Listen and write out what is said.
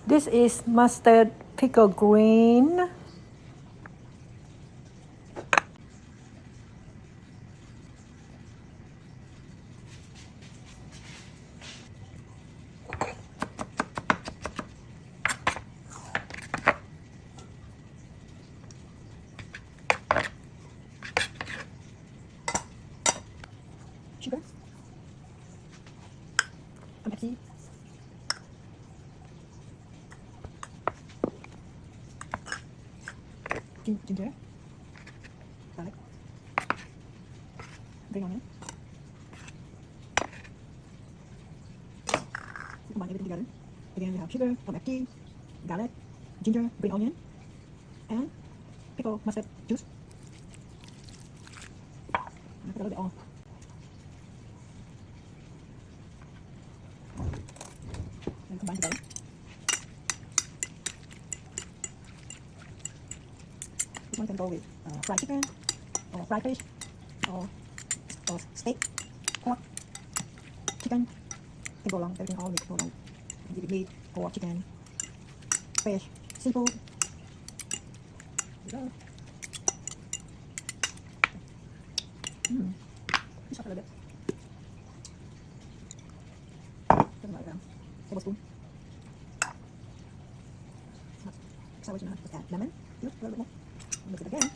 This is mustard pickle green. Sugar. And Pepsi. Ginger. Garlic. Green onion. Combine everything together. Again, we have sugar, Pepsi, garlic, ginger, green onion, and pickle mustard juice. And put a little bit on. And combine together. This one can go with fried chicken, or fried fish, or steak, pork, chicken. Can go along, everything all mixed go along. You can meat, pork, chicken, fish, seafood. There you go. Just a little bit. Put about a tablespoon. Sour tuna. Let's add lemon. Juice a little bit more. Mix it again.